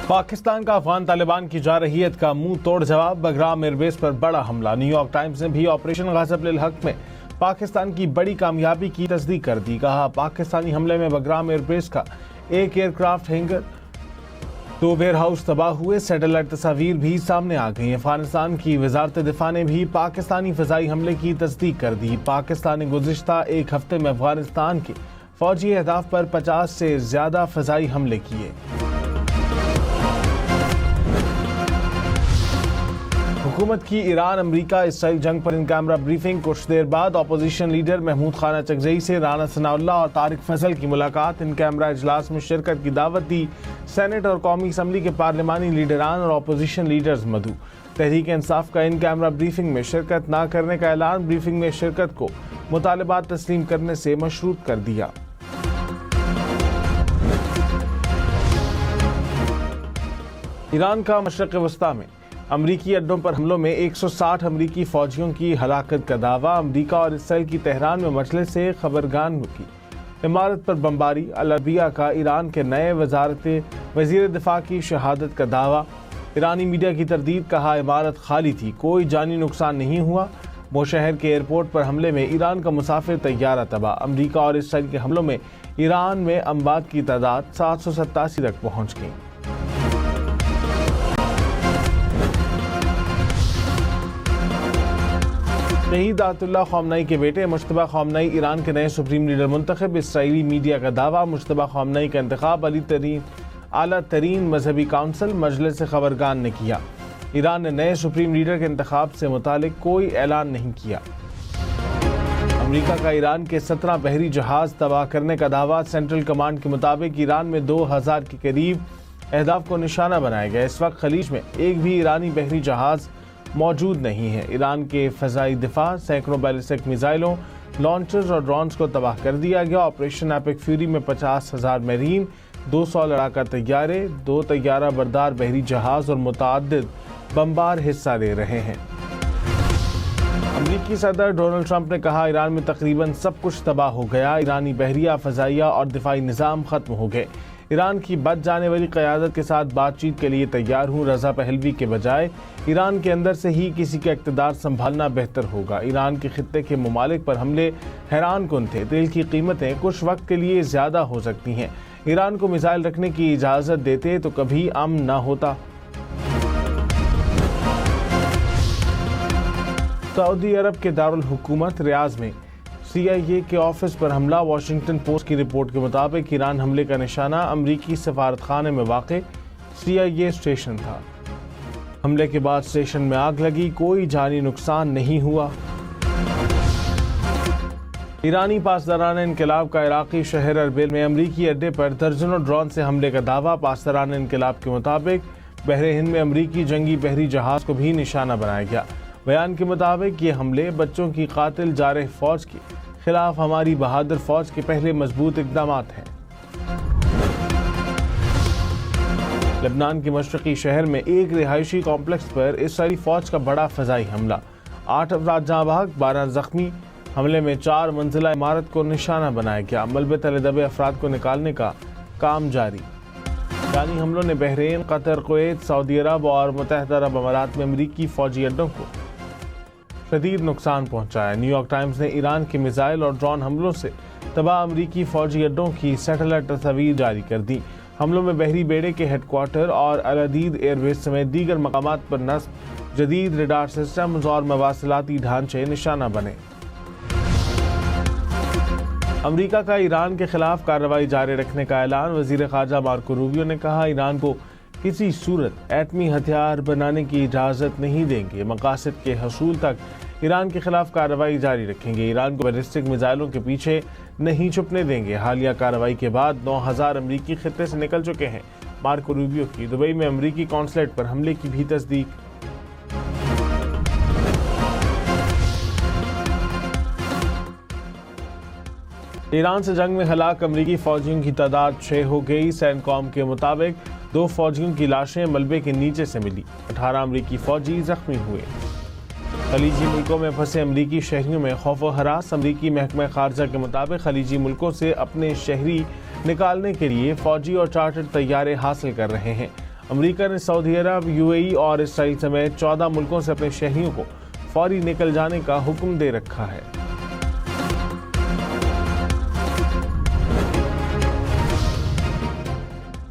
پاکستان کا افغان طالبان کی جارحیت کا منہ توڑ جواب، بگرام ایئر بیس پر بڑا حملہ۔ نیو یارک ٹائمز نے بھی آپریشن غاضب للحق میں پاکستان کی بڑی کامیابی کی تصدیق کر دی۔ کہا پاکستانی حملے میں بگرام ایئر بیس کا ایک aircraft hangar, 2 warehouse تباہ ہوئے۔ سیٹلائٹ تصاویر بھی سامنے آ گئی۔ افغانستان کی وزارت دفاع نے بھی پاکستانی فضائی حملے کی تصدیق کر دی۔ پاکستان نے گزشتہ ایک ہفتے میں افغانستان کے فوجی اہداف پر 50 سے زیادہ فضائی حملے کیے۔ حکومت کی ایران امریکہ اسرائیل جنگ پر ان کیمرہ بریفنگ۔ کچھ دیر بعد اپوزیشن لیڈر محمود خانہ چکزئی سے رانا ثناء اللہ اور طارق فضل کی ملاقات۔ ان کیمرہ اجلاس میں شرکت کی دعوت دی سینٹ اور قومی اسمبلی کے پارلیمانی لیڈران اور اپوزیشن لیڈرز مدعو۔ تحریک انصاف کا ان کیمرہ بریفنگ میں شرکت نہ کرنے کا اعلان۔ بریفنگ میں شرکت کو مطالبات تسلیم کرنے سے مشروط کر دیا۔ ایران کا مشرق وسطیٰ میں امریکی اڈوں پر حملوں میں 160 امریکی فوجیوں کی ہلاکت کا دعویٰ۔ امریکہ اور اسرائیل کی تہران میں مجلس سے خبرگان کی عمارت پر بمباری۔ العربیہ کا ایران کے نئے وزیر دفاع کی شہادت کا دعویٰ۔ ایرانی میڈیا کی تردید، کہا عمارت خالی تھی، کوئی جانی نقصان نہیں ہوا۔ بوشہر کے ایئرپورٹ پر حملے میں ایران کا مسافر طیارہ تباہ۔ امریکہ اور اسرائیل کے حملوں میں ایران میں اموات کی تعداد 787 تک پہنچ گئی۔ شہید آیت اللہ خامنئی کے بیٹے مجتبیٰ خامنئی ایران کے نئے سپریم لیڈر منتخب۔ اسرائیلی میڈیا کا دعویٰ، مجتبیٰ خامنئی کا انتخاب اعلیٰ ترین مذہبی کونسل مجلس خبرگان نے کیا۔ ایران نے نئے سپریم لیڈر کے انتخاب سے متعلق کوئی اعلان نہیں کیا۔ امریکہ کا ایران کے 17 بحری جہاز تباہ کرنے کا دعویٰ۔ سینٹرل کمانڈ کے مطابق ایران میں 2000 کے قریب اہداف کو نشانہ بنایا گیا۔ اس وقت خلیج میں ایک بھی ایرانی بحری جہاز موجود نہیں ہے۔ ایران کے فضائی دفاع، سینکڑوں بیلسٹک میزائلوں، لانچرز اور ڈرونز کو تباہ کر دیا گیا۔ آپریشن ایپک فیوری میں 50,000 میرین، 200 لڑاکا طیارے، 2 طیارہ بردار بحری جہاز اور متعدد بمبار حصہ لے رہے ہیں۔ امریکی صدر ڈونلڈ ٹرمپ نے کہا ایران میں تقریباً سب کچھ تباہ ہو گیا، ایرانی بحریہ، فضائیہ اور دفاعی نظام ختم ہو گئے۔ ایران کی بچ جانے والی قیادت کے ساتھ بات چیت کے لیے تیار ہوں۔ رضا پہلوی کے بجائے ایران کے اندر سے ہی کسی کا اقتدار سنبھالنا بہتر ہوگا۔ ایران کے خطے کے ممالک پر حملے حیران کن تھے۔ تیل کی قیمتیں کچھ وقت کے لیے زیادہ ہو سکتی ہیں۔ ایران کو میزائل رکھنے کی اجازت دیتے تو کبھی امن نہ ہوتا۔ سعودی عرب کے دارالحکومت ریاض میں CIA کے آفس پر حملہ۔ واشنگٹن پوسٹ کی رپورٹ کے مطابق ایران حملے کا نشانہ امریکی سفارت خانے میں واقع CIA اسٹیشن تھا۔ حملے کے بعد اسٹیشن میں آگ لگی، کوئی جانی نقصان نہیں ہوا۔ ایرانی پاسداران انقلاب کا عراقی شہر اربیل میں امریکی اڈے پر درجنوں ڈرون سے حملے کا دعویٰ۔ پاسداران انقلاب کے مطابق بحر ہند میں امریکی جنگی بحری جہاز کو بھی نشانہ بنایا گیا۔ بیان کے مطابق یہ حملے بچوں کی قاتل جارح فوج کے خلاف ہماری بہادر فوج کے پہلے مضبوط اقدامات ہیں۔ لبنان کے مشرقی شہر میں ایک رہائشی کمپلیکس پر اسرائیلی فوج کا بڑا فضائی حملہ، 8 افراد جاں بحق، 12 زخمی۔ حملے میں 4 منزلہ عمارت کو نشانہ بنایا گیا۔ ملبے تلے دبے افراد کو نکالنے کا کام جاری۔ ایرانی حملوں نے بحرین، قطر، کویت، سعودی عرب اور متحدہ عرب امارات میں امریکی فوجی اڈوں کو شدید نقصان پہنچایا۔ نیو یارک ٹائمز نے ایران کے میزائل اور ڈرون حملوں سے تباہ امریکی فوجی اڈوں کی سیٹلائٹ تصاویر جاری کر دی۔ حملوں میں بحری بیڑے کے ہیڈ کوارٹر اور العدید ایئر بیس سمیت دیگر مقامات پر نصب جدید ریڈار سسٹمز اور مواصلاتی ڈھانچے نشانہ بنے۔ امریکہ کا ایران کے خلاف کارروائی جاری رکھنے کا اعلان۔ وزیر خارجہ مارکو روبیو نے کہا ایران کو کسی صورت ایٹمی ہتھیار بنانے کی اجازت نہیں دیں گے۔ مقاصد کے حصول تک ایران کے خلاف کارروائی جاری رکھیں گے۔ ایران کو بیلسٹک میزائلوں کے پیچھے نہیں چھپنے دیں گے۔ حالیہ کارروائی کے بعد 9000 امریکی خطے سے نکل چکے ہیں۔ مارکو روبیو کی دبئی میں امریکی قونصلیٹ پر حملے کی بھی تصدیق۔ ایران سے جنگ میں ہلاک امریکی فوجیوں کی تعداد 6 ہو گئی۔ سینکوم کے مطابق 2 فوجیوں کی لاشیں ملبے کے نیچے سے ملی، 18 امریکی فوجی زخمی ہوئے۔ خلیجی ملکوں میں پھنسے امریکی شہریوں میں خوف و ہراس۔ امریکی محکمہ خارجہ کے مطابق خلیجی ملکوں سے اپنے شہری نکالنے کے لیے فوجی اور چارٹرڈ طیارے حاصل کر رہے ہیں۔ امریکہ نے سعودی عرب، UAE اور اسرائیل سمیت 14 ملکوں سے اپنے شہریوں کو فوری نکل جانے کا حکم دے رکھا ہے۔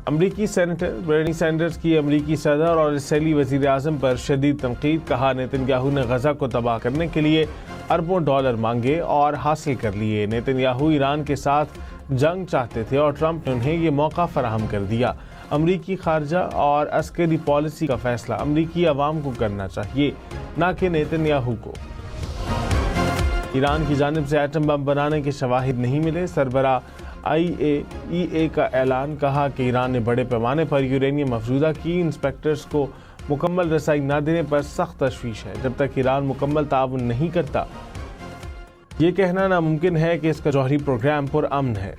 امریکی سینیٹر برنی سینڈرز کی امریکی صدر اور اسرائیلی وزیر اعظم پر شدید تنقید، کہا نیتن یاہو نے غزہ کو تباہ کرنے کے لیے اربوں ڈالر مانگے اور حاصل کر لیے۔ نیتن یاہو ایران کے ساتھ جنگ چاہتے تھے اور ٹرمپ نے انہیں یہ موقع فراہم کر دیا۔ امریکی خارجہ اور عسکری پالیسی کا فیصلہ امریکی عوام کو کرنا چاہیے، نہ کہ نیتن یاہو کو۔ ایران کی جانب سے ایٹم بم بنانے کے شواہد نہیں ملے، سربراہ IAEA کا اعلان، کہا کہ ایران نے بڑے پیمانے پر یورینیم افزودہ کی، انسپیکٹرز کو مکمل رسائی نہ دینے پر سخت تشویش ہے۔ جب تک ایران مکمل تعاون نہیں کرتا، یہ کہنا ناممکن ہے کہ اس کا جوہری پروگرام پرامن ہے۔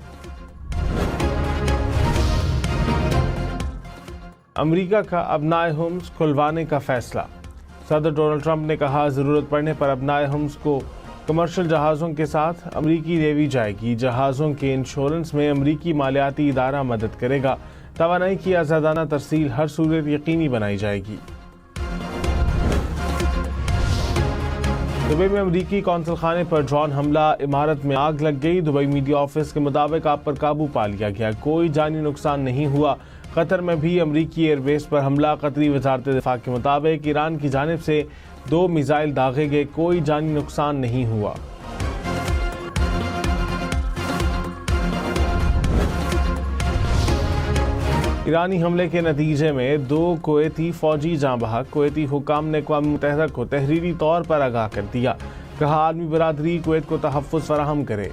امریکہ کا ابنائے ہومز کھلوانے کا فیصلہ، صدر ڈونلڈ ٹرمپ نے کہا ضرورت پڑنے پر ابنائے ہومز کو کمرشل جہازوں کے ساتھ امریکی نیوی جائے گی۔ جہازوں کے انشورنس میں امریکی مالیاتی ادارہ مدد کرے گا۔ توانائی کی آزادانہ ترسیل ہر صورت یقینی بنائی جائے گی۔ دبئی میں امریکی قونصل خانے پر ڈرون حملہ، عمارت میں آگ لگ گئی۔ دبئی میڈیا آفس کے مطابق آگ پر قابو پا لیا گیا، کوئی جانی نقصان نہیں ہوا۔ قطر میں بھی امریکی ایئر بیس پر حملہ، قطری وزارت دفاع کے مطابق ایران کی جانب سے 2 میزائل داغے گئے، کوئی جانی نقصان نہیں ہوا۔ ایرانی حملے کے نتیجے میں 2 کویتی فوجی جاں بحق۔ کویتی حکام نے اقوام متحدہ کو تحریری طور پر آگاہ کر دیا، کہا عالمی برادری کویت کو تحفظ فراہم کرے۔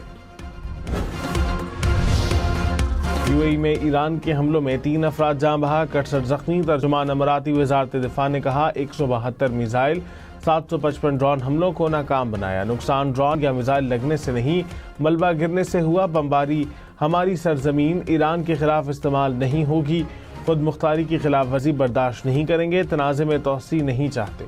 UAE میں ایران کے حملوں میں 3 افراد جاں بحق، 68 زخمی۔ ترجمان اماراتی وزارت دفاع نے کہا 172 میزائل، 755 ڈرون حملوں کو ناکام بنایا۔ نقصان ڈرون یا میزائل لگنے سے نہیں، ملبہ گرنے سے ہوا۔ بمباری ہماری سرزمین ایران کے خلاف استعمال نہیں ہوگی، خود مختاری کی خلاف ورزی برداشت نہیں کریں گے، تنازع میں توسیع نہیں چاہتے۔